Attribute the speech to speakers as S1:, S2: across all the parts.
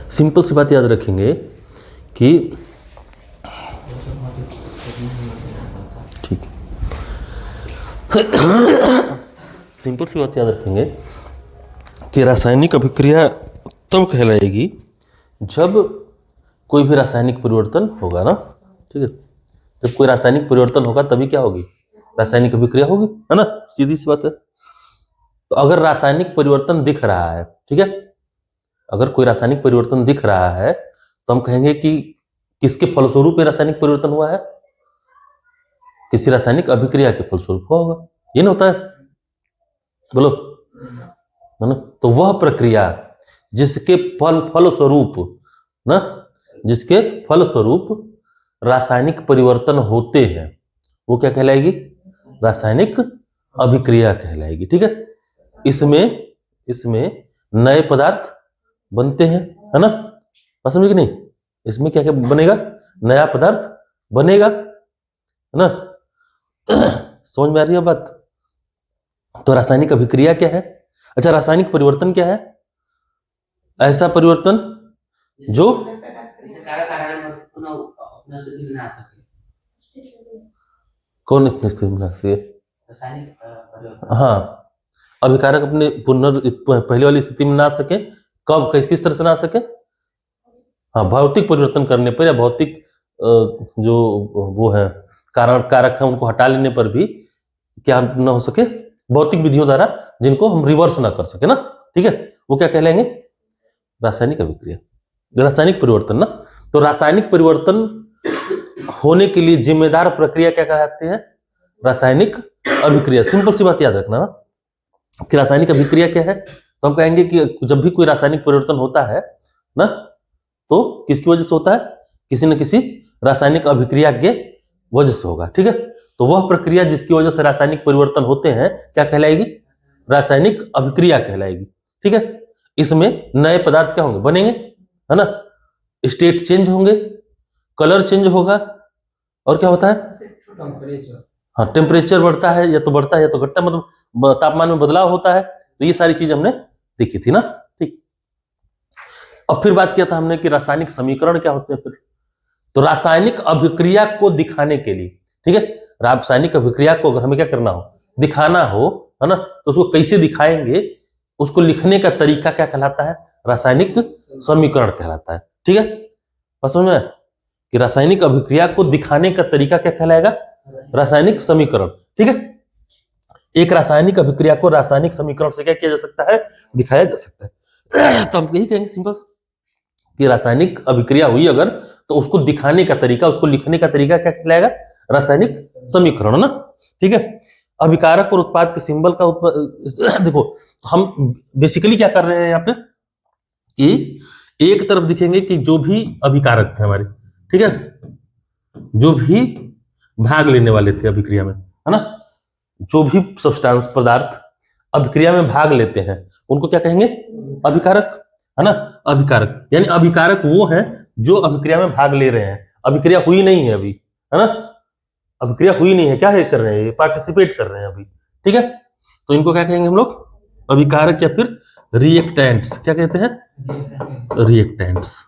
S1: Simple सी बात याद रखेंगे कि ठीक सिंपल सी बात याद रखेंगे कि रासायनिक अभिक्रिया तब कहलाएगी जब कोई भी रासायनिक परिवर्तन होगा ना, ठीक है। जब कोई रासायनिक परिवर्तन होगा तभी क्या होगी, रासायनिक अभिक्रिया होगी, है ना, सीधी सी बात है। तो अगर रासायनिक परिवर्तन दिख रहा है, ठीक है, अगर कोई रासायनिक परिवर्तन दिख रहा है तो हम कहेंगे कि किसके फलस्वरूप रासायनिक परिवर्तन हुआ है, किसी रासायनिक अभिक्रिया के फलस्वरूप हुआ होगा, ये ना होता है, बोलो, है ना। तो वह प्रक्रिया जिसके फलस्वरूप ना, जिसके फलस्वरूप रासायनिक परिवर्तन होते हैं वो क्या कहलाएगी, रासायनिक अभिक्रिया कहलाएगी, ठीक है। इसमें नए पदार्थ बनते हैं, है ना, बात समझे कि नहीं। इसमें क्या क्या बनेगा, नया पदार्थ बनेगा, है ना। समझ में आ रही है बात। तो रासायनिक अभिक्रिया क्या है, अच्छा रासायनिक परिवर्तन क्या है, ऐसा परिवर्तन जो कौन अपनी स्थिति में ला सके, हाँ, अभिकारक अपने पहले वाली स्थिति में ना सके, कब किस तरह से ना सके, हाँ, भौतिक परिवर्तन करने पर या भौतिक जो वो है कारक है उनको हटा लेने पर भी क्या ना हो सके, भौतिक विधियों द्वारा जिनको हम रिवर्स ना कर सके ना, ठीक है, वो क्या कहलाएंगे, रासायनिक अभिक्रिया, रासायनिक परिवर्तन ना। तो रासायनिक परिवर्तन होने के लिए जिम्मेदार प्रक्रिया क्या कहलाते हैं, रासायनिक अभिक्रिया। सिंपल सी बात याद रखना ना कि रासायनिक अभिक्रिया क्या है, तो हम कहेंगे कि जब भी कोई रासायनिक परिवर्तन होता है ना तो किसकी वजह से होता है, किसी न किसी रासायनिक अभिक्रिया के वजह से होगा, ठीक है। तो वह प्रक्रिया जिसकी वजह से रासायनिक परिवर्तन होते हैं क्या कहलाएगी, रासायनिक अभिक्रिया कहलाएगी, ठीक है। इसमें नए पदार्थ क्या होंगे, बनेंगे, है ना, स्टेट चेंज होंगे, कलर चेंज होगा, और क्या होता है, हाँ, टेम्परेचर बढ़ता है या तो घटता है, मतलब तापमान में बदलाव होता है। तो ये सारी चीज हमने देखी थी ना, ठीक। अब फिर बात किया था हमने कि रासायनिक समीकरण क्या होते हैं फिर। तो रासायनिक अभिक्रिया को दिखाने के लिए, ठीक है, रासायनिक अभिक्रिया को अगर हमें क्या करना हो, दिखाना हो, है ना, तो उसको कैसे दिखाएंगे, उसको लिखने का तरीका क्या कहलाता है, रासायनिक समीकरण कहलाता है, ठीक है। बस समझ में कि रासायनिक अभिक्रिया को दिखाने का तरीका क्या कहलाएगा, रासायनिक समीकरण, ठीक है। एक रासायनिक अभिक्रिया को रासायनिक समीकरण से क्या किया जा सकता है, दिखाया जा सकता है। तो हम यही कहेंगे सिंपल कि रासायनिक अभिक्रिया हुई अगर, तो उसको दिखाने का तरीका, उसको लिखने का तरीका क्या कहलाएगा, रासायनिक समीकरण ना, ठीक है। अभिकारक और उत्पाद के सिंबल का देखो हम बेसिकली क्या कर रहे हैं यहाँ पे कि एक तरफ दिखेंगे कि जो भी अभिकारक थे हमारे, ठीक है, जो भी भाग लेने वाले थे अभिक्रिया में, है ना, जो भी सब्सटेंस पदार्थ अभिक्रिया में भाग लेते हैं उनको क्या कहेंगे, अभिकारक, है ना। अभिकारक यानी अभिकारक वो हैं जो अभिक्रिया में भाग ले रहे हैं, अभिक्रिया हुई नहीं है अभी, है ना, अभिक्रिया हुई नहीं है, क्या है कर रहे हैं, पार्टिसिपेट कर रहे हैं अभी, ठीक है। तो इनको क्या कहेंगे हम लोग, अभिकारक या फिर रिएक्टेंट्स, क्या कहते हैं, रिएक्टेंट्स।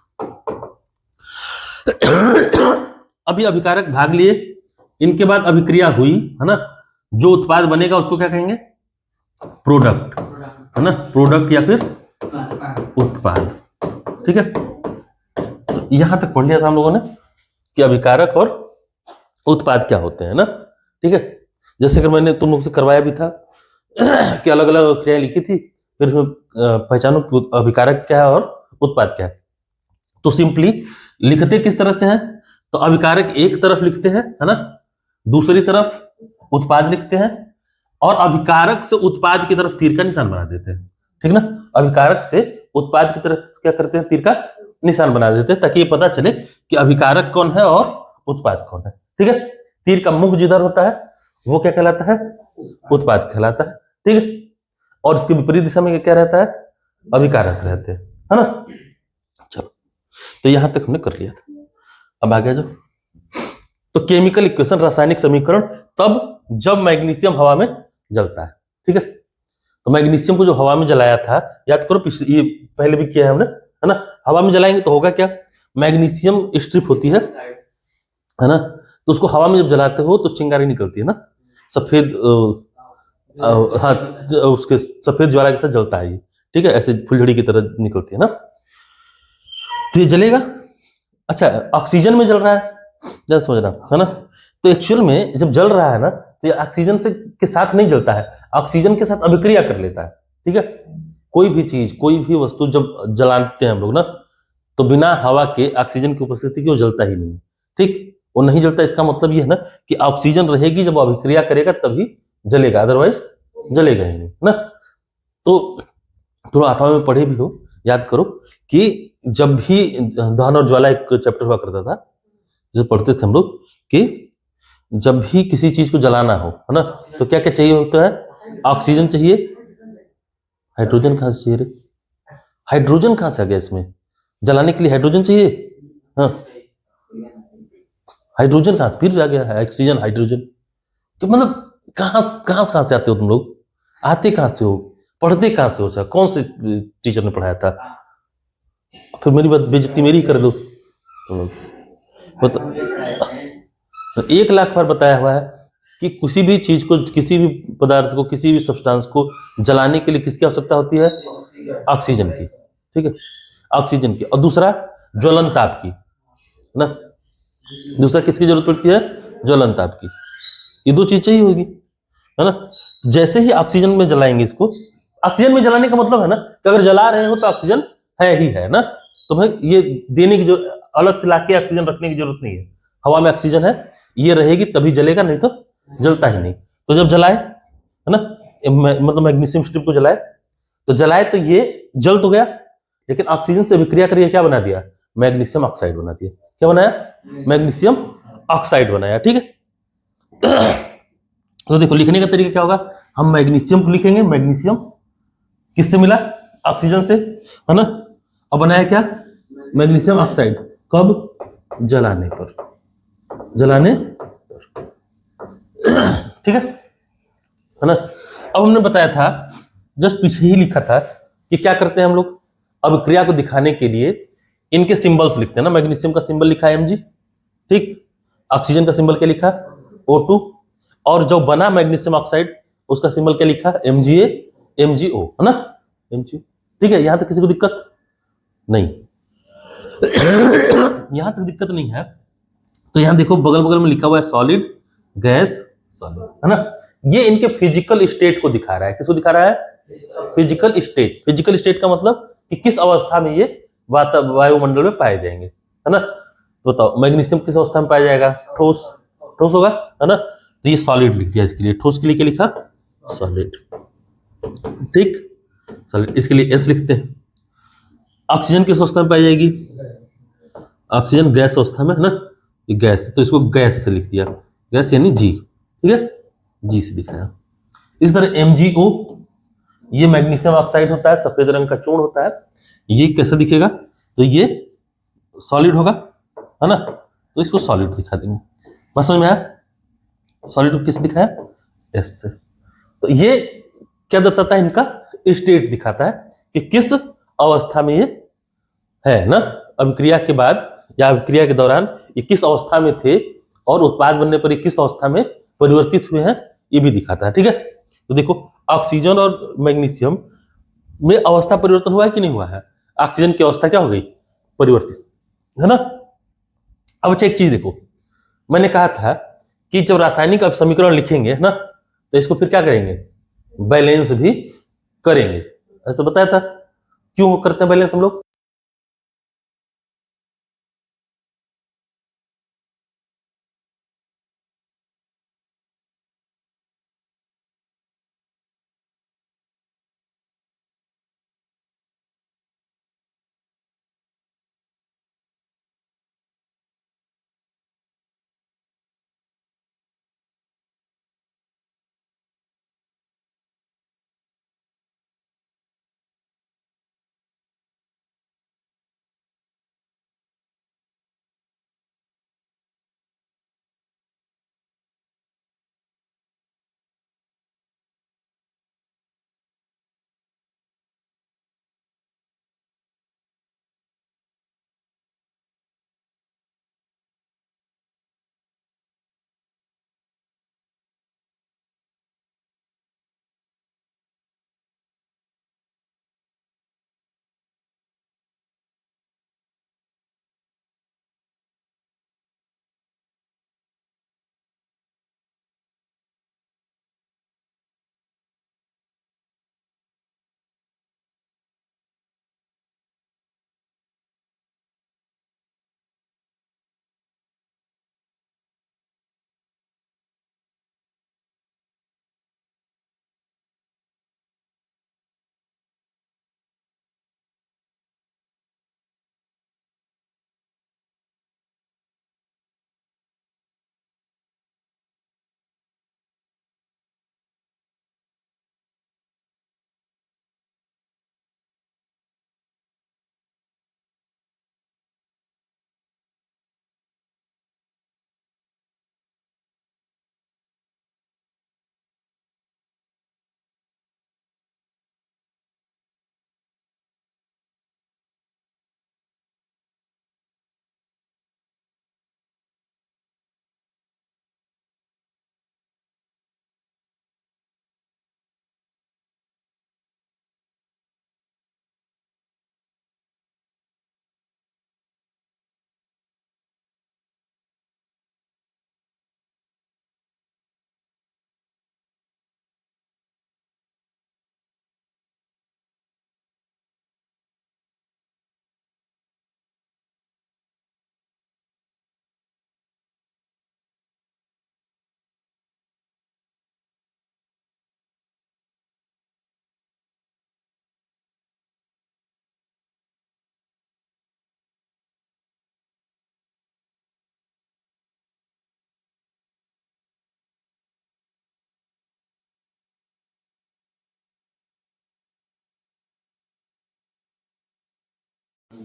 S1: अभी अभिकारक भाग लिए, इनके बाद अभिक्रिया हुई, है ना, जो उत्पाद बनेगा उसको क्या कहेंगे, प्रोडक्ट, है ना, प्रोडक्ट या फिर उत्पाद, ठीक है। तो यहां तक पढ़ लिया था हम लोगों ने कि अभिकारक और उत्पाद क्या होते हैं ना, ठीक है। जैसे कि मैंने तुम लोग से करवाया भी था कि अलग अलग क्रियाएं लिखी थी, फिर उसमें पहचानो अभिकारक क्या है और उत्पाद क्या है। तो सिंपली लिखते किस तरह से हैं, तो अभिकारक एक तरफ लिखते हैं, है ना, दूसरी तरफ उत्पाद लिखते हैं, और अभिकारक से उत्पाद की तरफ तीर का निशान बना देते हैं, ठीक ना। अभिकारक से उत्पाद की तरफ क्या करते हैं, तीर का निशान बना देते हैं, ताकि ये पता चले कि अभिकारक कौन है और उत्पाद कौन है, ठीक है। तीर का मुख जिधर होता है वो क्या कहलाता है, उत्पाद कहलाता है, ठीक है। और इसके विपरीत दिशा में क्या रहता है, अभिकारक रहते हैं, है ना। चलो, तो यहां तक हमने कर लिया था, अब आगे जाओ। तो केमिकल इक्वेशन, रासायनिक समीकरण तब जब मैग्नीशियम हवा में जलता है, ठीक है। तो मैग्नीशियम को जो हवा में जलाया था, याद करो, ये पहले भी किया है हमने, है ना, हवा में जलाएंगे तो होगा क्या, मैग्नीशियम स्ट्रिप होती है ना, तो उसको हवा में जब जलाते हो तो चिंगारी निकलती है ना, सफेद हाँ, उसके सफेद ज्वाला के साथ जलता है ये, ठीक है, ऐसे फुलझड़ी की तरह निकलती है ना, तो ये जलेगा। अच्छा, ऑक्सीजन में जल रहा है, जरा समझना है ना, तो एक्चुअल में जब जल रहा है ना, तो ये ऑक्सीजन से के साथ नहीं जलता है, ऑक्सीजन के साथ अभिक्रिया कर लेता है, ठीक है। कोई भी चीज, कोई भी वस्तु जब जलाते हैं हम लोग ना, तो बिना हवा के, ऑक्सीजन की उपस्थिति के वो जलता ही नहीं है, ठीक। वो नहीं जलता, इसका मतलब ये है ना कि ऑक्सीजन रहेगी, जब वो अभिक्रिया करेगा तभी जलेगा, अदरवाइज जलेगा ही नहीं ना। तो तुम 8वां में पढ़े भी हो, याद करो कि जब भी दहन और ज्वाला एक चैप्टर हुआ करता था, जो पढ़ते थे हम लोग, कि जब भी किसी चीज को जलाना हो, है ना, तो क्या क्या चाहिए होता है, ऑक्सीजन चाहिए, हाइड्रोजन कहाँ से चाहिए रे, हाइड्रोजन कहाँ से आ गया इसमें, जलाने के लिए हाइड्रोजन चाहिए, हाँ, हाइड्रोजन कहाँ से फिर आ गया है, ऑक्सीजन हाइड्रोजन, तो मतलब कहाँ कहाँ कहाँ से आते हो तुम लोग, आते कहाँ से हो, पढ़ते कहाँ से हो, अच्छा कौन से टीचर ने पढ़ाया था, फिर मेरी बात बेइज्जती मेरी ही कर दो तुम लोग, तो 1 लाख बार बताया हुआ है कि किसी भी चीज को, किसी भी पदार्थ को, किसी भी सब्सटेंस को जलाने के लिए किसकी आवश्यकता होती है, ऑक्सीजन की, ठीक है, ऑक्सीजन की। और दूसरा ज्वलन ताप की, है ना, दूसरा किसकी जरूरत पड़ती है, ज्वलन ताप की, ये 2 चीज चाहिए होगी, है ना। जैसे ही ऑक्सीजन में जलाएंगे इसको, ऑक्सीजन में जलाने का मतलब है ना कि अगर जला रहे हो तो ऑक्सीजन है ही है ना, तुम्हें ये देने की जो, अलग से लाके ऑक्सीजन रखने की जरूरत नहीं है, हवा में ऑक्सीजन है, ये रहेगी तभी जलेगा, नहीं तो जलता ही नहीं। तो जब जलाए, है ना, मतलब मैग्नीशियम स्ट्रिप को जलाए, तो जलाए तो ये जल तो गया, लेकिन ऑक्सीजन से विक्रिया करके क्या बना दिया, मैग्नीशियम ऑक्साइड बना दिया, क्या बनाया, मैग्नीशियम ऑक्साइड बनाया, ठीक है। तो देखो लिखने का तरीका क्या होगा, हम मैग्नीशियम को लिखेंगे, मैग्नीशियम किससे मिला, ऑक्सीजन से, है ना, अब बनाया क्या, मैग्नीशियम ऑक्साइड, कब, जलाने पर, जलाने, ठीक है ना। अब हमने बताया था, जस्ट पीछे ही लिखा था कि क्या करते हैं हम लोग, अब क्रिया को दिखाने के लिए इनके सिंबल्स लिखते हैं ना, मैग्नीशियम का सिंबल लिखा है Mg, ठीक, ऑक्सीजन का सिंबल क्या लिखा, O2, और जो बना मैग्नीशियम ऑक्साइड उसका सिंबल क्या लिखा, MgA MgO, है ना, MgO, ठीक है, यहां तक किसी को दिक्कत नहीं, यहां तक दिक्कत नहीं है। तो यहां देखो बगल बगल में लिखा हुआ है सॉलिड, गैस, सॉलिड, है ना, ये इनके फिजिकल स्टेट को दिखा रहा है, किसको दिखा रहा है, फिजिकल स्टेट, फिजिकल स्टेट का मतलब कि किस अवस्था में ये वायुमंडल में पाए जाएंगे, है ना। तो बताओ मैग्नीशियम किस अवस्था में पाया जाएगा, ठोस, ठोस होगा, है ना, तो ये सॉलिड लिख दिया, इसके लिए ठोस के लिए क्या लिखा, सॉलिड, ठीक, सॉलिड, इसके लिए एस लिखते हैं। ऑक्सीजन किस अवस्था में पाई जाएगी, ऑक्सीजन गैस अवस्था में, है ना, ये गैस, तो इसको गैस से लिख दिया, गैस यानी जी, ठीक है, जी से दिखाया। इस तरह MgO, ये मैग्नीशियम ऑक्साइड होता है, सफेद रंग का चूर्ण होता है, ये कैसे दिखेगा, तो ये सॉलिड होगा, है ना, तो इसको सॉलिड दिखा देंगे, बस समझ में आया, सॉलिड को किस दिखाया, एस से। तो ये क्या दर्शाता है, इनका स्टेट दिखाता है कि किस अवस्था में ये है ना, अभिक्रिया के बाद या अभिक्रिया के दौरान ये किस अवस्था में थे, और उत्पाद बनने पर ये किस अवस्था में परिवर्तित हुए हैं, ये भी दिखाता है, ठीक है। तो देखो ऑक्सीजन और मैग्नीशियम में अवस्था परिवर्तन हुआ है कि नहीं हुआ है, ऑक्सीजन की अवस्था क्या हो गई, परिवर्तित, है ना। अब अच्छा एक चीज देखो, मैंने कहा था कि जब रासायनिक अब समीकरण लिखेंगे, है ना, तो इसको फिर क्या करेंगे, बैलेंस भी करेंगे, ऐसा बताया था, क्यों करते हैं बैलेंस हम लोग,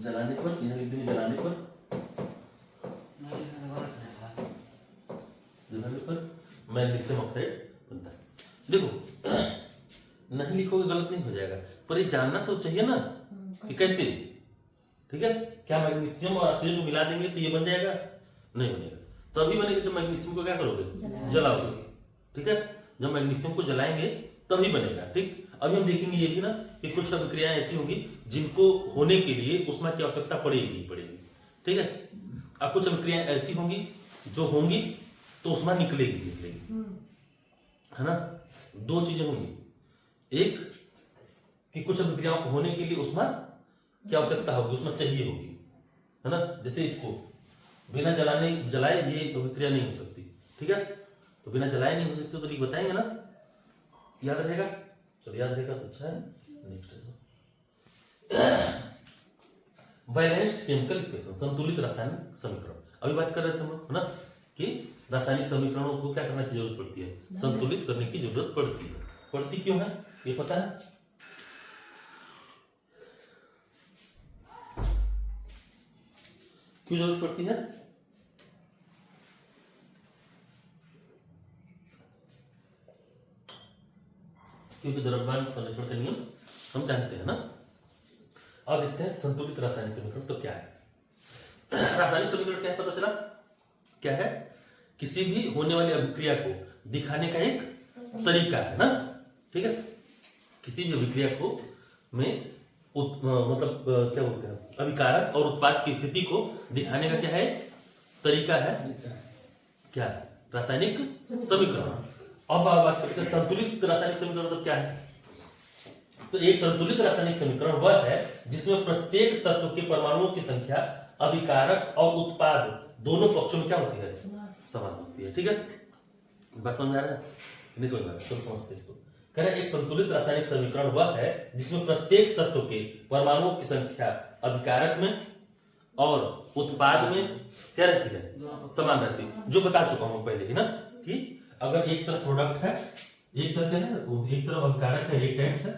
S1: जलाने पर, यहाँ लिख देंगे जलाने पर, जलाने पर मैग्नीशियम ऑक्साइड बनता है। देखो नहीं लिखोगे गलत नहीं हो जाएगा, पर ये जानना तो चाहिए ना कि कैसे, ठीक है। क्या मैग्नीशियम और ऑक्सीजन को मिला देंगे तो ये बन जाएगा? नहीं बनेगा। तो अभी बनेगा जब मैग्नीशियम को क्या करोगे? जलाओगे, ठीक है। जब मैग्नीशियम को जलाएंगे तभी बनेगा, ठीक। अभी हम देखेंगे ये भी ना कि कुछ अभिक्रियाएं ऐसी होंगी जिनको होने के लिए ऊष्मा की आवश्यकता पड़ेगी, ठीक है। अब कुछ अभिक्रियाएं ऐसी होंगी जो होंगी तो ऊष्मा निकलेगी, है ना। दो चीजें होंगी, एक कि कुछ अभिक्रियाओं को होने के लिए ऊष्मा की आवश्यकता होगी, ऊष्मा चाहिए होगी, है ना। जैसे इसको बिना जलाए ये अभिक्रिया नहीं हो सकती, ठीक है। तो बिना जलाए नहीं हो सकती, तो ये बताएंगे ना, याद रहेगा। चलो याद रहेगा तो अच्छा है। नेक्स्ट बैलेंस्ड केमिकल इक्वेशन, संतुलित रासायनिक समीकरण। अभी बात कर रहे थे हम, है ना, कि रासायनिक समीकरणों को क्या करने की जरूरत पड़ती है? संतुलित करने की जरूरत पड़ती है। पड़ती क्यों है ये पता है? क्यों जरूरत पड़ती है? क्योंकि द्रव्यमान संरक्षण का नियम हम जानते हैं ना। अब देखते हैं संतुलित रासायनिक समीकरण तो क्या है। रासायनिक समीकरण क्या है पता चला? क्या है? किसी भी होने वाली अभिक्रिया को दिखाने का एक तरीका है ना, ठीक है। किसी भी अभिक्रिया को में मतलब क्या बोलते हैं, अभिकारक और उत्पाद की स्थिति को दिखाने का क्या है? तरीका है क्या? रासायनिक समीकरण। अब बात करते हैं संतुलित रासायनिक समीकरण तो क्या है। तो एक संतुलित रासायनिक समीकरण वह है जिसमें प्रत्येक तत्व के परमाणुओं की संख्या अभिकारक और उत्पाद दोनों पक्षों में क्या होती है? समान होती है, ठीक है। बात समझ आ रहा है? नहीं समझ आ रहा है तो समझते इसको। कह रहे एक संतुलित रासायनिक समीकरण वह है जिसमें प्रत्येक तत्व के परमाणुओं की संख्या अभिकारक में और उत्पाद में क्या रहती है? समान रहती है। जो बता चुका हूं पहले ही ना, कि अगर एक तरफ प्रोडक्ट है, एक तरफ क्या है, एक तरफ अभिकारक है, रिएक्टेंट्स है,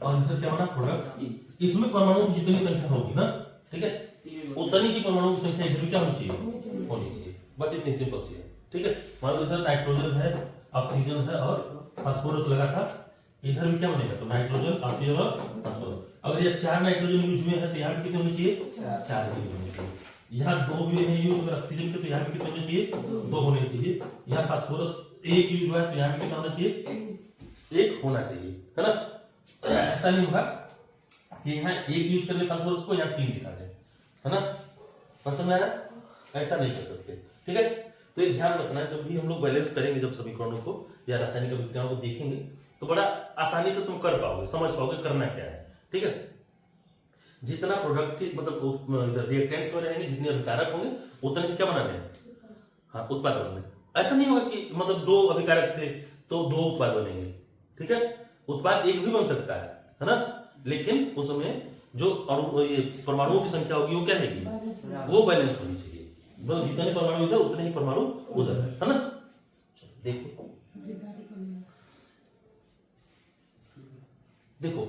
S1: और इधर क्या होना? प्रोडक्ट। इसमें परमाणुओं की जितनी संख्या होगी ना, ठीक है, उतनी की परमाणुओं की संख्या इधर भी क्या होनी चाहिए? होनी चाहिए। बात इतनी सिंपल सी है, ठीक है। मान लो इधर नाइट्रोजन है, ऑक्सीजन है और फास्फोरस लगा था, इधर भी क्या बनेगा? तो नाइट्रोजन, ऑक्सीजन और फास्फोरस। अगर ये 4 नाइट्रोजन यूज हुए हैं तो यहाँ भी कितने होने चाहिए? 4 ही होने चाहिए। यहाँ 2 हुए हैं यूज अगर ऑक्सीजन के, तो यहाँ भी कितने होने चाहिए? 2 होने चाहिए। यहाँ फास्फोरस 1 यूज हुआ है तो यहाँ भी कितना होना चाहिए? 1 होना चाहिए, है ना। ऐसा नहीं होगा कि यहाँ 1 यूज करने फास्फोरस को, यहाँ 3 दिखा दे, है ना। समझ में आया? ऐसा नहीं कर सकते, ठीक है। तो ये ध्यान रखना, जब भी हम लोग बैलेंस करेंगे, जब समीकरणों को या रासायनिक अभिक्रियाओं को देखेंगे तो बड़ा आसानी से तुम कर पाओगे, समझ पाओगे करना क्या है, ठीक है। जितना प्रोडक्ट की मतलब रिएक्टेंट्स में रहेंगे, जितने अभिकारक होंगे उतने ही क्या बनाने हैं? हाँ, उत्पाद बनेंगे। ऐसा नहीं होगा कि मतलब 2 अभिकारक थे तो 2 उत्पाद बनेंगे, ठीक है। उत्पाद एक भी बन सकता है ना, लेकिन उसमें जो ये परमाणुओं की संख्या होगी वो क्या रहेगी? वो बैलेंस होनी चाहिए। जितने परमाणु इधर उतने ही परमाणु उधर, है ना। देखो देखो,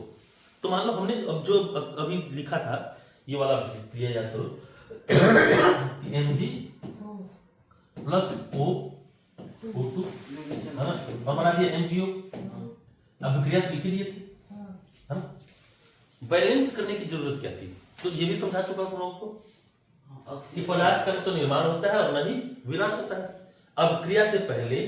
S1: तो मान लो हमने अब जो अभी लिखा था ये वाला क्रिया, याद करो, Mg प्लस O2, है ना, और बना दिया MgO। अभिक्रिया लिख दिए थे, है ना। बैलेंस करने की जरूरत क्या थी? तो ये भी समझा चुका हूं लोगों को कि पदार्थ का तो निर्माण होता है और नहीं विनाश होता है। अभिक्रिया से पहले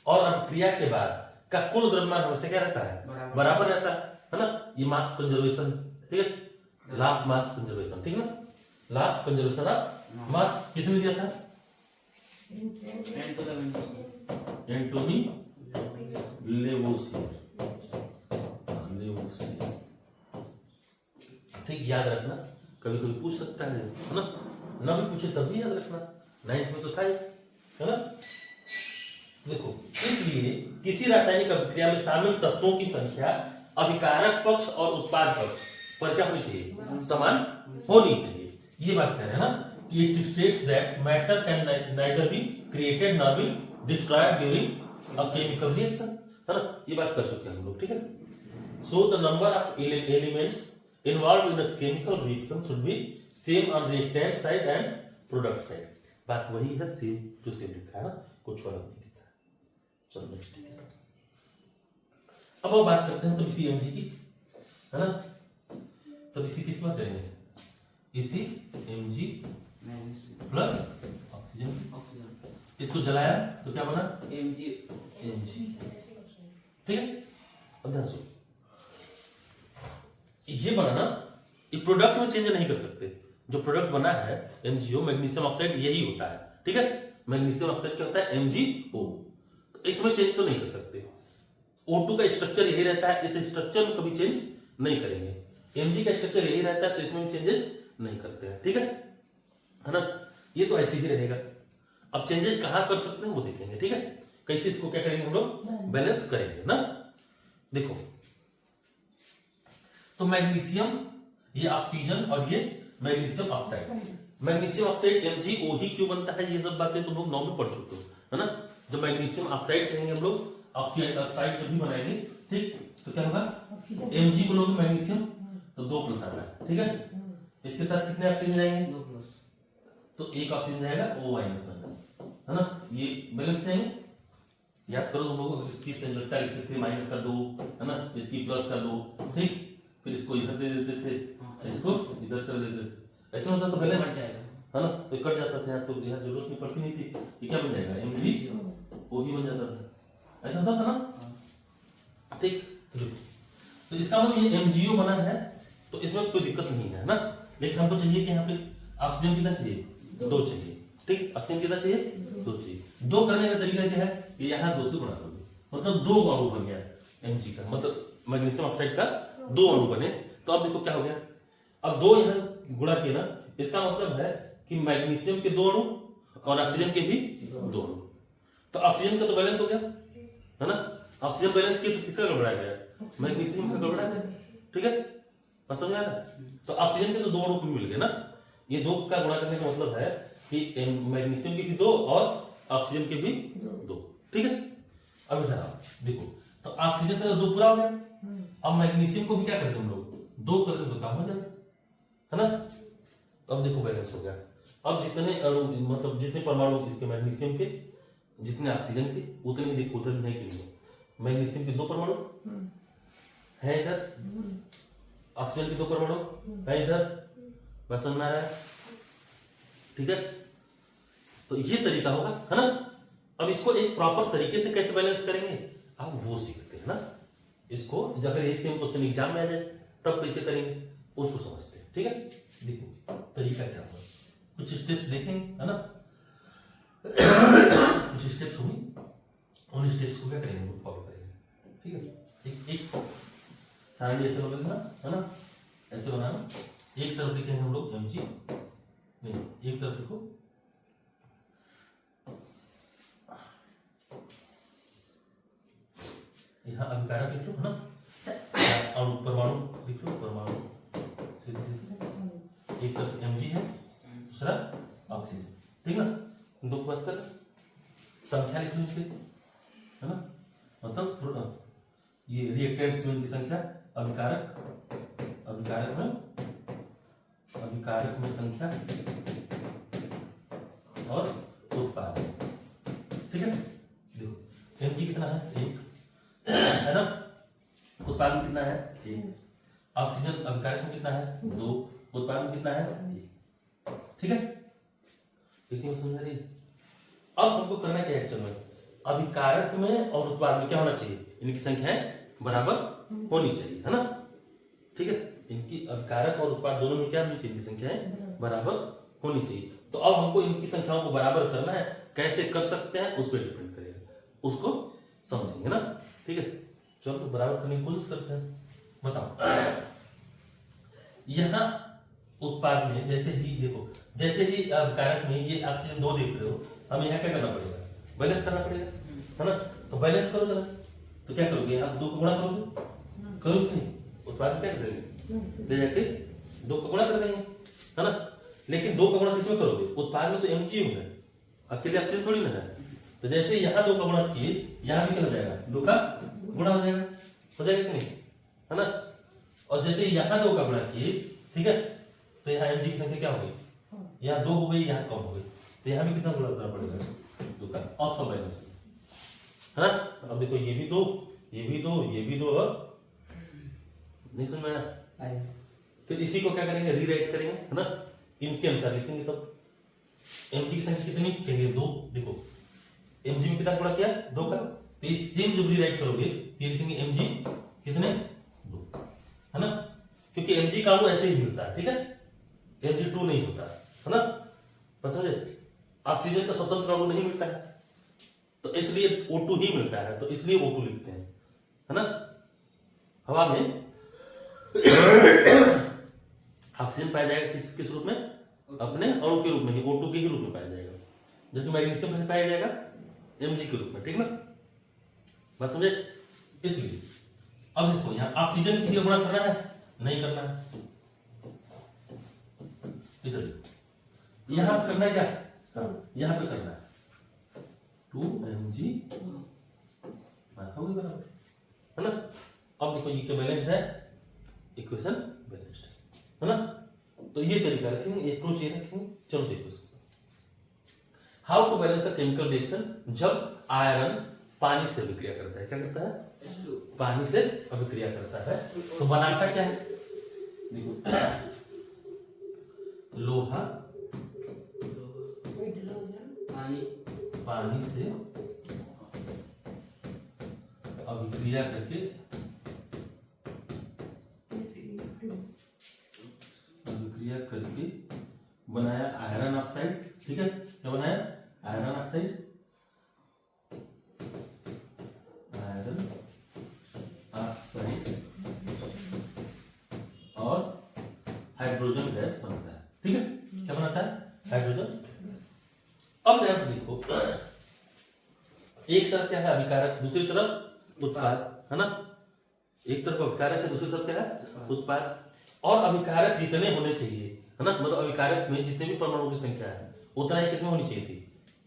S1: और अभिक्रिया के बाद का कुल द्रव्यमान हमेशा क्या रहता है? बराबर रहता है ना। ये मास कंजर्वेशन, ठीक है, लॉ ऑफ मास कंजर्वेशन, ठीक है ना। Law of conservation of mass किसने दिया था? एंटोनी लेवोसियर, ठीक, याद रखना। कभी कभी पूछ सकता है ना, ना भी पूछे तब भी याद रखना, 9th में तो था ही, है ना। देखो, इसलिए किसी रासायनिक अभिक्रिया में शामिल तत्वों की संख्या अभिकारक पक्ष और उत्पाद पक्ष पर क्या होनी चाहिए? समान होनी चाहिए। ये बात कह रहे हैं ना कि it states that matter can neither be created nor be destroyed during a chemical reaction, है ना। ये बात कर सकते हैं हम लोग, ठीक है। So the number of elements involved in a chemical reaction should be same on reactant side and product side. बात वही है, सेम टू सेम लिखा है ना, कुछ फर्क नहीं लिखा है। चलो नेक्स्ट अब बात करते हैं तब इसी mg की, है ना। तब इसी किस बात करेंगे, इसी mg प्लस ऑक्सीजन, इसको जलाया तो क्या बना mg, ठीक है। अब ध्यान सुनो, ये बना ना, ये प्रोडक्ट में चेंज नहीं कर सकते। जो प्रोडक्ट बना है MgO, मैग्नीशियम ऑक्साइड यही होता है, ठीक है। मैग्नीशियम ऑक्साइड क्या होता है, MgO। तो इसमें चेंज तो नहीं कर सकते। O2 का स्ट्रक्चर यही रहता है, इस स्ट्रक्चर में कभी चेंज नहीं करेंगे। Mg का स्ट्रक्चर यही रहता है, तो इसमें भी चेंजेस नहीं करते हैं, ठीक है ना। ये तो ऐसे ही रहेगा। अब चेंजेस कहां कर सकते हैं वो देखेंगे, ठीक है। कैसे इसको क्या करेंगे हम लोग, बैलेंस करेंगे ना। देखो तो मैग्नीशियम, ये ऑक्सीजन और ये magnesium oxide. Magnesium oxide MgO ही क्यों बनता है, ये सब बातें तुम लोग 9 में पढ़ चुके हो, है ना। जब मैग्नीशियम ऑक्साइड कहेंगे हम लोग, ऑक्साइड जब भी बनाएंगे, ठीक, तो क्या होगा, Mg बोलोगे मैग्नीशियम तो 2 प्लस आ रहा है, ठीक है। इसके साथ कितने ऑक्सीजन जाएंगे, 2 प्लस, तो एक ऑक्सीजन जाएगा O माइनस, है ना। ये बैलेंस जाएंगे, याद करो तुम लोग, इसकी संयोजकता लिखते थे माइनस का 2, है ना, इसकी प्लस का 2, ठीक। फिर इसको इधर दे देते थे, इसको इधर कर देते थे, ऐसा होता तो बैलेंस जाएगा, है ना। तो कट जाता था, तो यहाँ जरूरत नहीं पड़ती नहीं थी। ये क्या बन जाएगा, MgO ही बन जाता था, ऐसा होता था ना, ठीक। तो इसका मतलब ये MgO बना है, तो इसमें कोई दिक्कत नहीं है ना। लेकिन हमको चाहिए कि यहाँ पे ऑक्सीजन कितना चाहिए, 2 चाहिए, ठीक। ऑक्सीजन कितना चाहिए, 2 चाहिए। 2 करने का तरीका क्या है, कि यहाँ 2 से गुणा कर दो, मतलब 2 अणु बन गया Mg का, मतलब मैग्नीशियम ऑक्साइड का 2 अणु बने। तो अब देखो क्या हो गया, अब 2 यहाँ गुणा किया ना, इसका मतलब है कि मैग्नीशियम के 2 अणु और ऑक्सीजन के भी 2 अणु। तो ऑक्सीजन का तो बैलेंस हो गया, है ना। ऑक्सीजन बैलेंस किया तो किसका गड़बड़ा गया, मैग्नीशियम का गड़बड़ा गया, ठीक है। बस समझ आ रहा है। तो ऑक्सीजन के तो 2 अणु मिल गए ना, ये 2 का गुणा करने का मतलब है कि मैग्नीशियम के भी 2 और ऑक्सीजन के भी 2, ठीक है। अब इधर आओ, देखो तो ऑक्सीजन का 2 पूरा हो गया। अब मैग्नीशियम को भी क्या करते हम लोग, 2 कर दें तो काम हो जाएगा, है ना। अब देखो बैलेंस हो गया। अब जितने अणु, मतलब जितने परमाणु इसके मैग्नीशियम के, जितने ऑक्सीजन के, उतने ही देखो उधर है कि नहीं। मैग्नीशियम के 2 परमाणु है इधर, ऑक्सीजन के 2 परमाणु है इधर, बस समझ में आ रहा है, ठीक है। तो ये तरीका होगा, है ना। अब इसको एक प्रॉपर तरीके से कैसे बैलेंस करेंगे, आप वो सीखते हैं ना। इसको अगर ये सेम क्वेश्चन एग्जाम में आ जाए तब कैसे करेंगे उसको समझते हैं, ठीक है। देखो तरीका क्या होगा, कुछ स्टेप्स देखेंगे, है ना। कुछ स्टेप्स होंगे, उन स्टेप्स को क्या करेंगे, फॉलो करेंगे, ठीक है। एक सारणी ऐसे बनाना, है ना, ऐसे बनाना। एक तरफ लिखेंगे हम लोग Mg, नहीं एक तरफ देखो, यहाँ अभिकारक लिख लो, है ना, और परमाणु लिख लो, परमाणु सीधे सीधे, एक तरफ Mg है, दूसरा ऑक्सीजन, ठीक ना। 2 बात कर, संख्या लिख लो इनके, है ना, मतलब ये रिएक्टेंट्स में इनकी संख्या, अभिकारक में संख्या और उत्पाद, ठीक है। देखो Mg कितना है, 1, है ना। उत्पाद में कितना है, 1। ऑक्सीजन अभिकारक में कितना है, 2। उत्पाद में कितना है, 1, ठीक है। इतनी समझ रही। अब हमको करना क्या है, चलो अभिकारक में और उत्पाद में क्या होना चाहिए, इनकी संख्याएं बराबर होनी चाहिए, है ना, ठीक है। इनकी अभिकारक और उत्पाद दोनों में क्या होनी चाहिए, संख्याएं बराबर होनी चाहिए। तो अब हमको इनकी संख्याओं को बराबर करना है, कैसे कर सकते हैं उस पर डिपेंड करेगा, उसको समझेंगे ना, ठीक है। चलो तो बराबर करने की कोशिश करते हैं। बताओ यहाँ उत्पाद में जैसे ही देखो, जैसे ही कारक में ये ऑक्सीजन 2 देख रहे हो, हमें यहाँ क्या करना पड़ेगा, बैलेंस करना पड़ेगा, है ना। तो बैलेंस करो जरा, तो क्या करोगे, यहाँ 2 को गुणा करोगे नहीं, उत्पाद में क्या कर देंगे, ले जाके 2 का गुणा कर देंगे, है ना। लेकिन 2 का गुणा किसमें करोगे, उत्पाद में तो MgO है, अकेले ऑक्सीजन थोड़ी ना है। तो जैसे यहाँ 2 का गुणा किए, यहाँ भी क्या हो जाएगा, 2 का गुणा हो जाएगा कि नहीं, है ना। और जैसे यहाँ 2 का गुणा किए, ठीक है, तो यहाँ mg की संख्या क्या हो गई, यहाँ 2 हो गई, यहाँ कम हो गई, तो यहाँ भी कितना गुणा करना पड़ेगा, 2 का, और सब माइनस, है ना। अब देखो ये भी 2, ये भी 2, ये भी 2, और नहीं समझ में आया। फिर इसी को क्या करेंगे, रीराइट करेंगे, है ना, इनके अनुसार लिखेंगे। तब mg की संख्या कितनी कहेंगे, 2। देखो mg में कितना गुणा किया, 2 का, तो इस सेम जब रीराइट करोगे ये लिखेंगे mg कितने, 2, है ना, क्योंकि mg का वो ऐसे ही मिलता है, ठीक है, mg2 नहीं होता है ना, बस समझे। ऑक्सीजन का स्वतंत्र अणु नहीं मिलता है, तो इसलिए O2 ही मिलता है, तो इसलिए O2 लिखते हैं, है ना। हवा में ऑक्सीजन पाया जाएगा किस रूप में, अपने अणु के रूप में ही, O2 के ही रूप में पाया जाएगा, जबकि मैग्नीशियम कैसे पाया जाएगा, Mg के रूप में, ठीक ना, बस समझे। इसलिए अब देखो यहाँ ऑक्सीजन किसी का गुणा करना है, नहीं करना है, इधर यहाँ करना है क्या, यहाँ पे करना है 2mg बराबर, है ना। अब देखो ये क्या बैलेंस है, इक्वेशन बैलेंस्ड है ना। तो ये तरीका रखेंगे, ये अप्रोच ये रखेंगे। चलो देखो how to balance a chemical reaction, जब आयरन पानी से अभिक्रिया करता है, क्या करता है, पानी से अभिक्रिया करता है, तो बनाता क्या है, देखो लोहा पानी से अभिक्रिया करके बनाया आयरन ऑक्साइड, ठीक है, क्या बनाया, आयरन ऑक्साइड, आयरन ऑक्साइड और हाइड्रोजन गैस बनता है, ठीक है, क्या बनाता है, हाइड्रोजन। अब ध्यान से देखो, एक तरफ क्या है अभिकारक, दूसरी तरफ उत्पाद, है ना, एक तरफ अभिकारक है, दूसरी तरफ क्या है उत्पाद। और अभिकारक जितने होने चाहिए, है ना, मतलब अभिकारक में जितने भी परमाणुओं की संख्या है उतना ही किसमें होनी चाहिए थी,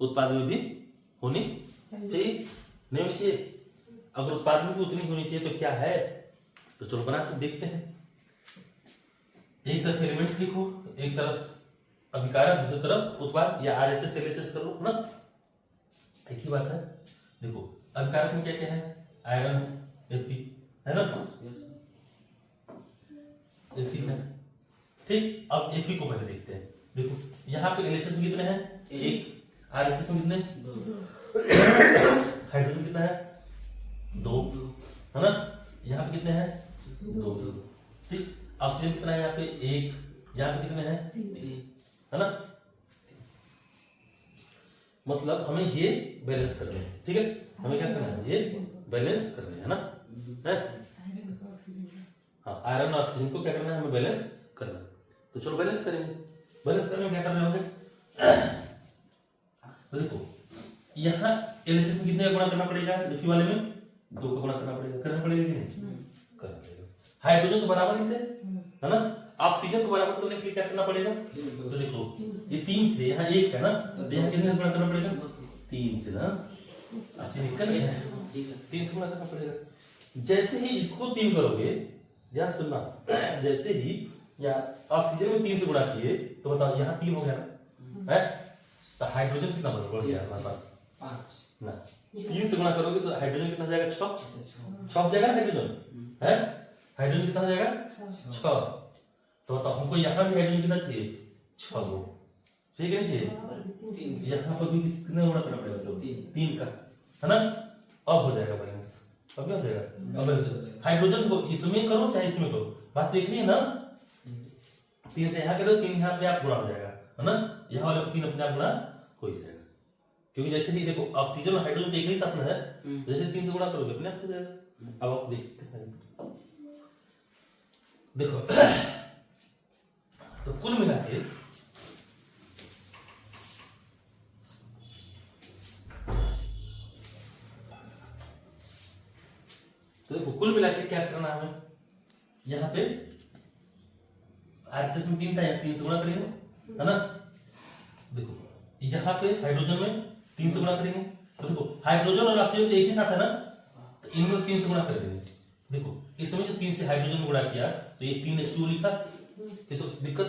S1: उत्पाद में भी होनी चाहिए, नहीं होनी चाहिए। अगर उत्पाद में भी उतनी होनी चाहिए तो क्या है, तो चलो बना के देखते हैं। एक तरफ एलिमेंट्स लिखो, एक तरफ अभिकारक, दूसरी तरफ उत्पाद, या RHS LHS कर लो ना, एक ही बात है। देखो अभिकारक में क्या क्या है, आयरन है, Fe है ना, Fe है, ठीक। अब Fe को पहले देखते हैं। देखो यहाँ पे LHS में कितने हैं, 1, RHS में कितने, 2, हाइड्रोजन कितना है, 2, है ना, यहाँ पे कितने हैं, 2, ठीक। ऑक्सीजन कितना है यहाँ पे, 1, यहाँ पे कितने हैं, 3, है ना। मतलब हमें ये बैलेंस करने हैं, ठीक है, हमें क्या करना है, ये बैलेंस करने है ना, है? हाँ, आयरन और ऑक्सीजन को क्या करना है, हमें बैलेंस करना है। तो चलो बैलेंस करेंगे। बैलेंस करने में क्या करने होंगे, तो देखो यहाँ LHS में कितने का गुणा करना पड़ेगा, Fe वाले में 2 का गुणा करना पड़ेगा, करना पड़ेगा कि नहीं, करना पड़ेगा। हाइड्रोजन तो बराबर ही थे, है ना, ऑक्सीजन को बराबर करने के लिए क्या करना पड़ेगा, तो देखो ये 3 थे, यहाँ 1 है ना, तो यहाँ कितने का गुणा करना पड़ेगा, 3 से ना, अच्छी निकल गया, 3 से गुणा करना पड़ेगा। जैसे ही इसको 3 करोगे, याद सुनना, जैसे ही यहाँ ऑक्सीजन में 3 से गुणा किए तो बताओ यहाँ 3 हो गया ना, है, तो हाइड्रोजन कितना बढ़ गया हमारे पास, 5 ना, 3 से गुणा करोगे तो हाइड्रोजन कितना हो जाएगा, 6 हो जाएगा ना हाइड्रोजन, है, हाइड्रोजन कितना हो जाएगा, 6। तो बताओ हमको यहाँ भी हाइड्रोजन कितना चाहिए, 6 गो चाहिए कि नहीं चाहिए, यहाँ पर भी कितना गुणा करना पड़ेगा, तो 3 का, है ना। अब हो जाएगा बैलेंस, अब क्या हो जाएगा, अब हाइड्रोजन को इसमें करो चाहे इसमें करो, बात देख रही है ना, 3 से यहाँ करो, 3 यहाँ पे आप गुणा हो जाएगा, है ना, यहाँ वाले 3 अपने आप गुणा हो ही जाएगा, क्योंकि जैसे ही देखो ऑक्सीजन और हाइड्रोजन एक ही साथ में है, जैसे 3 से गुणा करोगे अपने आप हो जाएगा। अब आप देखते हैं, देखो तो कुल मिला के क्या करना है हमें, यहाँ पे RHS में 3 था, यहाँ 3 से गुणा करेंगे, है ना। देखो यहाँ पे हाइड्रोजन में 3 से गुणा करेंगे, तो देखो हाइड्रोजन और ऑक्सीजन तो एक ही साथ है ना, तो इनमें 3 से गुणा कर देंगे। देखो इसमें जो 3 से हाइड्रोजन गुणा किया तो ये 3H2 लिखा, किसी को दिक्कत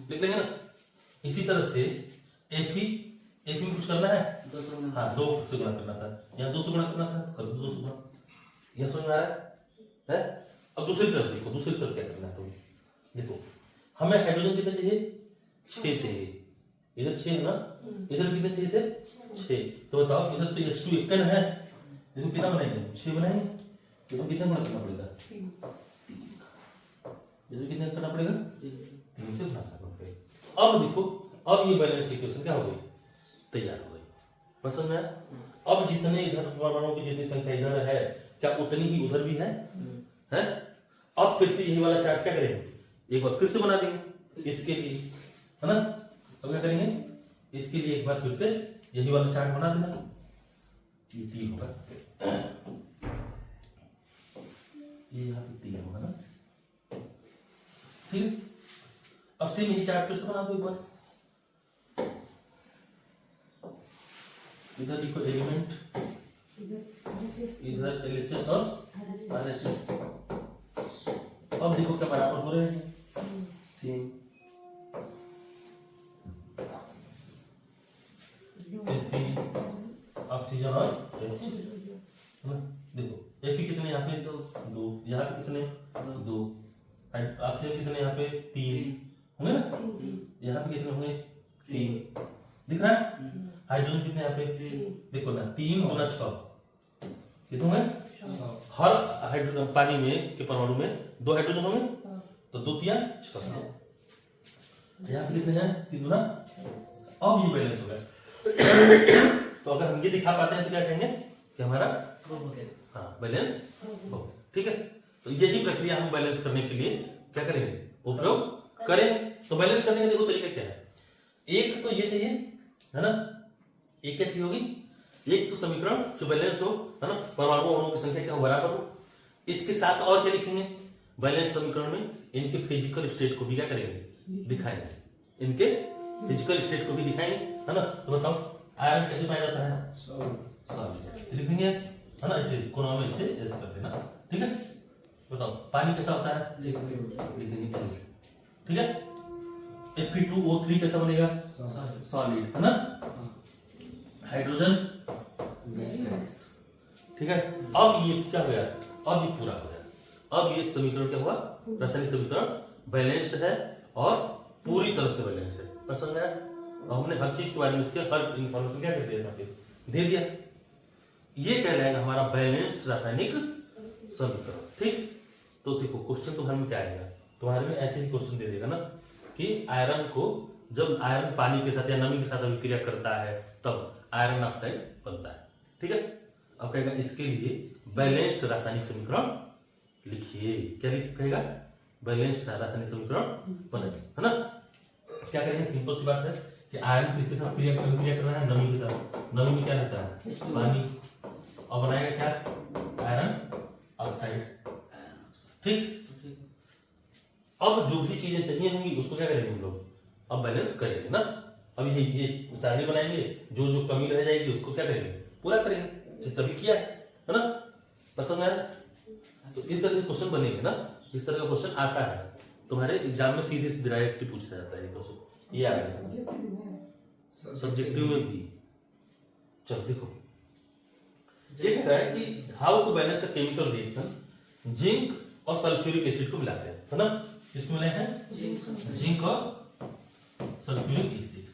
S1: लिख लेंगे ना। इसी तरह से Fe में कुछ करना है, हाँ 2 से गुणा करना था, यहाँ 2 से गुणा करना था, कर दो 2 से गुणा। यह समझ में आ रहा है? अब दूसरी तरफ देखो, दूसरी तरफ क्या करना है तो देखो, हमें हाइड्रोजन कितने चाहिए, 6 चाहिए, इधर 6 है ना, इधर कितने चाहिए थे, 6। तो बताओ इधर तो H2 एकन है, इसको कितना बनाएंगे, 6 बनाएंगे, इसको कितना गुणा करना पड़ेगा, 3। इसको कितना करना पड़ेगा, 3 से गुणा करना पड़ेगा। अब देखो, अब ये बैलेंस इक्वेशन क्या हो गई, तैयार हो गई। पसंद में? अब जितने इधर परमाणुओं की जितनी संख्या इधर है, क्या उतनी ही उधर भी है? हैं? अब फिर से यही वाला चार्ट क्या करेंगे, एक बार फिर से बना देंगे इसके लिए, है ना। अब क्या करेंगे, इसके लिए एक बार फिर से यही वाला चार्ट बना देना, ये 3 होगा, ये यहाँ पे 3 होगा ना, ठीक। अब सेम यही चार्ट फिर से बना दो एक बार, इधर लिखो एलिमेंट, इधर LHS और RHS। अब देखो क्या बराबर हो रहे हैं, सेम ऑक्सीजन और H। देखो Fe कितने यहाँ पे 2, यहाँ पे कितने 2, ऑक्सीजन कितने यहाँ पे 3 होंगे ना, यहाँ पे कितने होंगे 3, दिख रहा है। हाइड्रोजन कितने यहाँ पे, देखो ना 3 गुना 6 कितने होंगे, हर हाइड्रोजन पानी में के परमाणु में 2 हाइड्रोजन होंगे, तो 2 3 6, यहाँ पे कितने हैं 3 गुना। अब ये बैलेंस हो गया। तो अगर हम ये दिखा पाते हैं तो क्या कहेंगे कि हमारा हाँ बैलेंस हो, ठीक है। तो यही प्रक्रिया हम बैलेंस करने के लिए क्या करेंगे, उपयोग करेंगे। तो बैलेंस करने का देखो तरीका क्या है, एक तो ये चाहिए है ना, एक क्या चाहिए होगी, एक तो समीकरण जो बैलेंस्ड हो, है ना, परमाणु अणुओं की संख्या क्या हो, बराबर हो। इसके साथ और क्या लिखेंगे, बैलेंस समीकरण में इनके फिजिकल स्टेट को भी क्या करेंगे, दिखाएंगे, इनके फिजिकल स्टेट को भी दिखाएंगे, है ना। तो बताओ आयरन कैसे पाया जाता है, सॉलिड, लिखेंगे एस, है ना, इसे कोना में इसे एस कर देना, ठीक है। बताओ पानी कैसा होता है, लिखेंगे एल, ठीक है। Fe2O3 कैसा बनेगा, सॉलिड, है ना। हाइड्रोजन गैस, ठीक है। अब ये क्या हो गया, अब ये पूरा हो गया, अब ये समीकरण क्या हुआ, रासायनिक समीकरण बैलेंस्ड है और पूरी तरह से बैलेंस्ड है। पसंद है। हमने हर चीज के बारे में इसके हर इंफॉर्मेशन क्या कर दिया, दे दिया। ये कहलाएगा हमारा बैलेंस्ड रासायनिक समीकरण, ठीक। तो देखो क्वेश्चन तुम्हारे में क्या आएगा, तुम्हारे में ऐसे ही क्वेश्चन दे देगा ना कि आयरन को जब आयरन पानी के साथ या नमी के साथ अभिक्रिया करता है तब आयरन ऑक्साइड बनता है, ठीक है। अब कहेगा इसके लिए बैलेंस्ड रासायनिक समीकरण लिखिए, क्या कहेगा, बैलेंस्ड रासायनिक समीकरण बने, है ना। क्या करेंगे, सिंपल सी बात है कि आयरन किसके साथ क्रिया कर रहा है, नमी के साथ, नमी में क्या रहता है, पानी, और बनाएगा क्या, आयरन ऑक्साइड, ठीक। अब जो भी चीजें चाहिए होंगी उसको क्या करेंगे हम लोग, अब बैलेंस करेंगे ना। अब ये सारणी बनाएंगे, जो जो कमी रह जाएगी उसको क्या करेंगे, पूरा करेंगे, जिस तभी किया है ना। पसंद है। तो इस तरह के क्वेश्चन बनेंगे ना, इस तरह का क्वेश्चन आता है तुम्हारे एग्जाम में, सीधे से डायरेक्टली पूछा जाता है ये क्वेश्चन, ये आएगा सब्जेक्टिव में भी। चलो देखो ये कह रहा है कि how to balance the chemical reaction zinc और सल्फ्यूरिक एसिड को मिलाते हैं, है ना। इसको मिलाए हैं जिंक और सल्फ्यूरिक एसिड,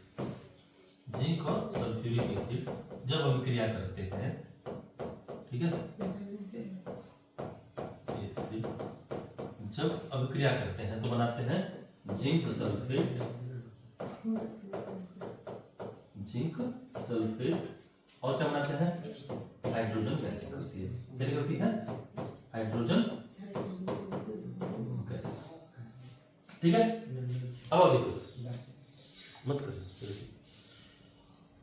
S1: जिंक और सल्फ्यूरिक एसिड जब अभिक्रिया करते हैं, ठीक है, एसिड जब अभिक्रिया करते हैं तो बनाते हैं जिंक सल्फेट, जिंक सल्फेट, और क्या बनाते हैं, हाइड्रोजन गैस निकलती है, क्या निकलती है, हाइड्रोजन गैस, ठीक है। अब आओ देखो, मत करो,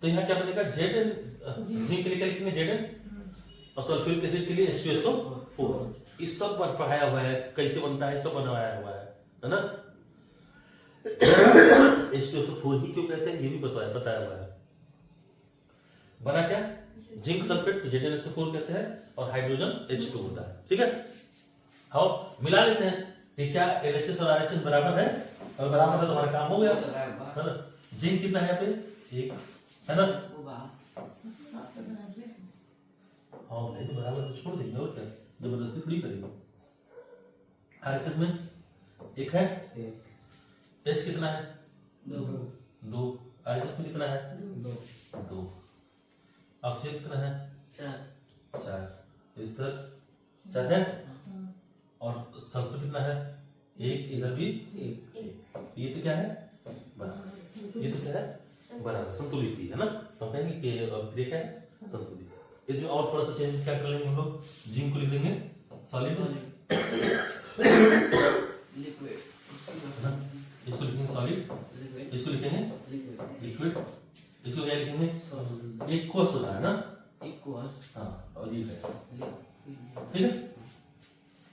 S1: तो यहाँ क्या बनेगा, जिंक के लिए क्या लिखेंगे, Zn, और सल्फ्यूरिक एसिड के लिए H2SO4। इस सब पर पढ़ाया हुआ है, कैसे बनता है सब बनाया हुआ है ना। H2SO4 ही क्यों कहते हैं ये भी बताया हुआ है। बना क्या, जिंक सल्फेट, ZnSO4 कहते हैं, और हाइड्रोजन H2 होता है, ठीक है। आओ मिला लेते हैं कि क्या LHS और RHS बराबर है, और बराबर है तो हमारा काम हो गया, है ना। जिंक कितना है यहाँ पे 1, है ना। हाँ भाई तो बराबर तो छोड़ देंगे और क्या, जबरदस्ती थोड़ी करेंगे। RHS में 1 है, H कितना है 2, RHS में कितना है 2, ऑक्सीजन कितना है 4, इस तरह 4 है, और सल्फर कितना है 1, इधर भी 1। ये तो क्या है बराबर, ये तो क्या है बराबर, संतुलित ही है ना। तो हम कहेंगे कि अभिक्रिया क्या है संतुलित। इसमें और थोड़ा सा चेंज क्या कर लेंगे हम लोग, जिंक को लिख देंगे सॉलिड,
S2: लिक्विड,
S1: इसको लिखेंगे सॉलिड, इसको लिखेंगे लिक्विड, इसको क्या लिखेंगे एक्वस होता है ना,
S2: इक्वस,
S1: हाँ, और ये गैस,
S2: लिक्विड,
S1: ठीक है।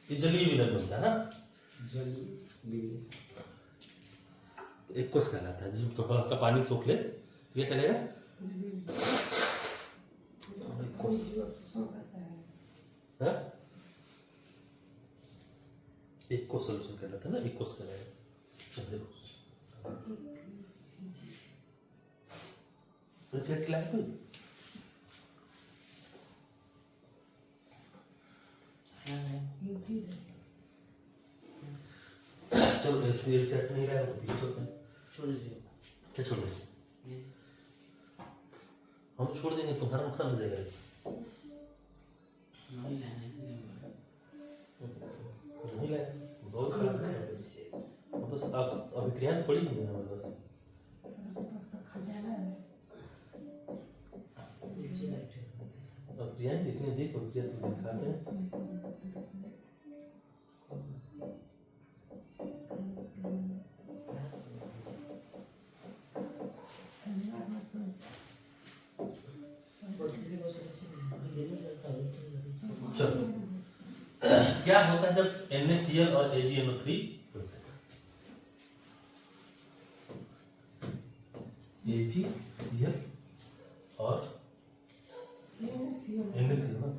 S1: ये जलीय विलयन बनता है ना,
S2: जली
S1: एक्वस कहलाता है। जब थोड़ा हल्का पानी सोख ले तो क्या करेगा एक्वस, हाँ एक्वस सॉल्यूशन कहलाता है ना, एक्वस कहलाएगा। चल देखो सेट लाए कोई, चलो इसलिए सेट नहीं रहा तो
S2: छोड़ दीजिए,
S1: क्या छोड़ देंगे, हम छोड़ देंगे, तुम्हारा नुकसान हो जाएगा।
S2: नहीं लाने के
S1: नहीं लाए, बहुत खराब है बस, आप अभिक्रिया तो पड़ी नहीं है हमारे पास। अभिक्रिया देखने देखो, अभिक्रिया तो दिखाते हैं। चलो क्या होता है जब NaCl और AgNO3 होता है, AgCl और NaCl ना,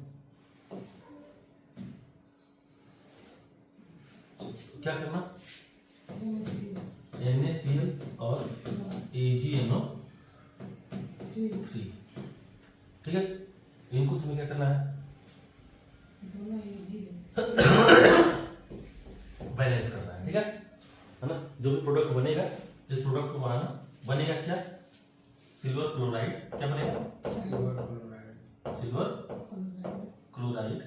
S1: क्या करना NaCl और AgNO3, ठीक है। इनको तुम्हें क्या करना है बैलेंस करना है, ठीक है ना। जो भी प्रोडक्ट बनेगा, इस प्रोडक्ट को बनाना बनेगा क्या, सिल्वर क्लोराइड, क्या बनेगा सिल्वर क्लोराइड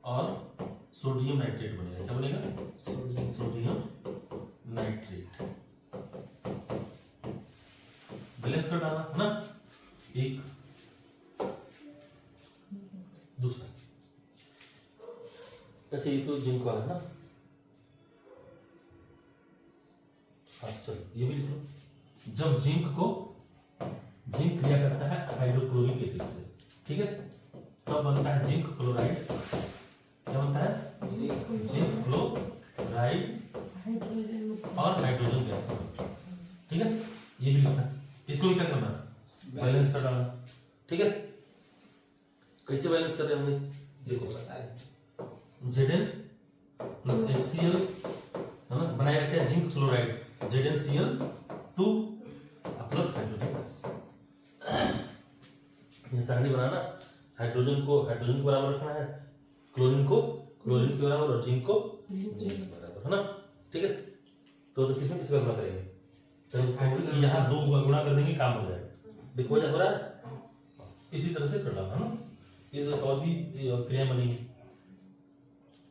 S1: और सोडियम नाइट्रेट बनेगा, क्या बनेगा सोडियम नाइट्रेट। बैलेंस कर डालना है ना। एक दूसरा, अच्छा ये तो जिंक वाला है ना, हाँ चलो ये भी लिख लो। जब जिंक क्रिया करता है हाइड्रोक्लोरिक एसिड से, ठीक है, तब बनता है जिंक क्लोराइड, क्या बनता है जिंक क्लोराइड और हाइड्रोजन गैस, ठीक है। ये भी लिखना, इसको भी क्या करना बैलेंस कर डालना, ठीक है। कैसे बैलेंस कर रहे होंगे
S2: जैसे बताए,
S1: Zn प्लस HCl, है ना, बनाया क्या zinc chloride ZnCl2 plus hydrogen gas. ये सारणी बनाना, हाइड्रोजन को बराबर रखना है, क्लोरीन के बराबर और जिंक को जिंक के बराबर, है ना, ठीक है। तो किसमें किसका गुणा करेंगे, तो यहाँ 2 गुणा कर देंगे, काम हो जाएगा। देखो हो रहा है, इसी तरह से कर डालना है ना। इस तरह से और भी क्रिया बनेगी,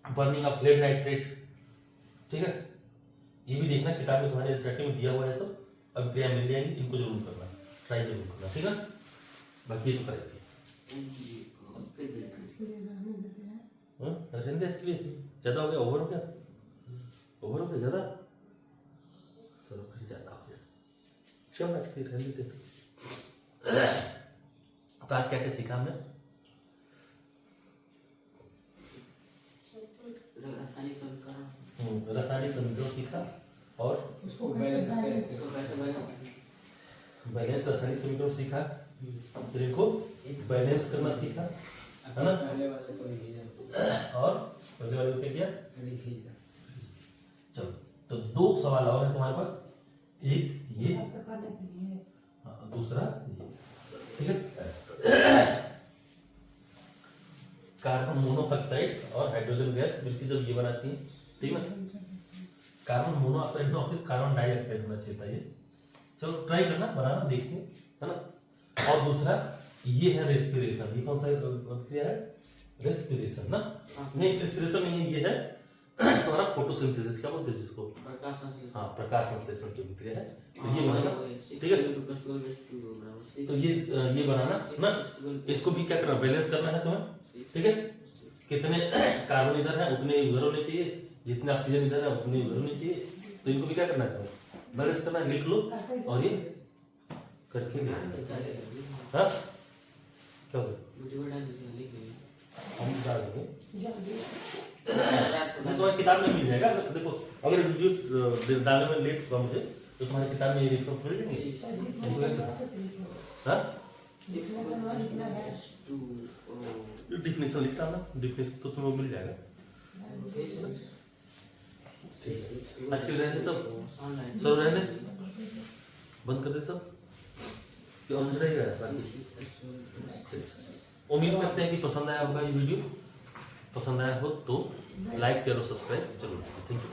S1: बर्निंग ऑफ लेड नाइट्रेट, ठीक है। ये भी देखना, किताब में तुम्हारे एनसीईआरटी में दिया हुआ है सब, अब क्रिया मिल जाएंगी, इनको जरूर करना, ट्राई जरूर करना, ठीक है। बाकी तो करेंगे रहने दे, इसके लिए ज्यादा हो गया, ओवर हो गया ज्यादा, चलो कहीं ज्यादा हो गया, चलो आज के लिए रहने देते। तो आज क्या क्या सीखा हमने, रासायनिक समीकरण सीखा, और
S2: उसको बैलेंस
S1: बैलेंस रासायनिक समीकरण सीखा, फिर इनको बैलेंस करना सीखा, है ना?
S2: पहले वाले को रिवीजन
S1: और पहले वाले को क्या किया?
S2: रिवीजन।
S1: चलो तो दो सवाल और है तुम्हारे पास, एक ये, हाँ, दूसरा ये, ठीक है। कार्बन मोनोऑक्साइड और हाइड्रोजन गैस मिलकर जब ये बनाती है, ठीक है ना, कार्बन मोनोऑक्साइड ना फिर कार्बन डाइऑक्साइड होना चाहिए था ये। चलो ट्राई करना, बनाना, देखिए, है ना। और दूसरा ये है रेस्पिरेशन, ये कौन सा क्रिया है? रेस्पिरेशन ना, नहीं रेस्पिरेशन नहीं है, ये है तुम्हारा फोटोसिंथेसिस, क्या बोलते हैं जिसको?
S2: प्रकाश संश्लेषण।
S1: हाँ, प्रकाश संश्लेषण की क्रिया है, तो ये बनाना, ठीक है। तो ये बनाना ना, इसको भी क्या करना, बैलेंस करना है तुम्हें, ठीक है। कितने कार्बन इधर है उतने उधर होने चाहिए, जितने ऑक्सीजन इधर है उतने उधर होने चाहिए, तो इनको भी क्या करना है तुम्हें, बैलेंस करना है, लिख लो और ये करके लिख लो। हाँ क्या होगा, हम डाल देंगे, वो तुम्हारी किताब में मिल जाएगा। देखो अगर वीडियो डालने में लेट हुआ मुझे, तो तुम्हारी किताब में ये रिएक्शंस मिल जाएंगे। हाँ डिफिनेशन लिखता ना, डिफिनेशन तो तुम्हें मिल जाएगा। आज के रहने सब रहने बंद कर दे सब, रहेगा। उम्मीद करते हैं कि पसंद आया होगा ये वीडियो, पसंद आया हो तो लाइक शेयर और सब्सक्राइब जरूर, थैंक यू।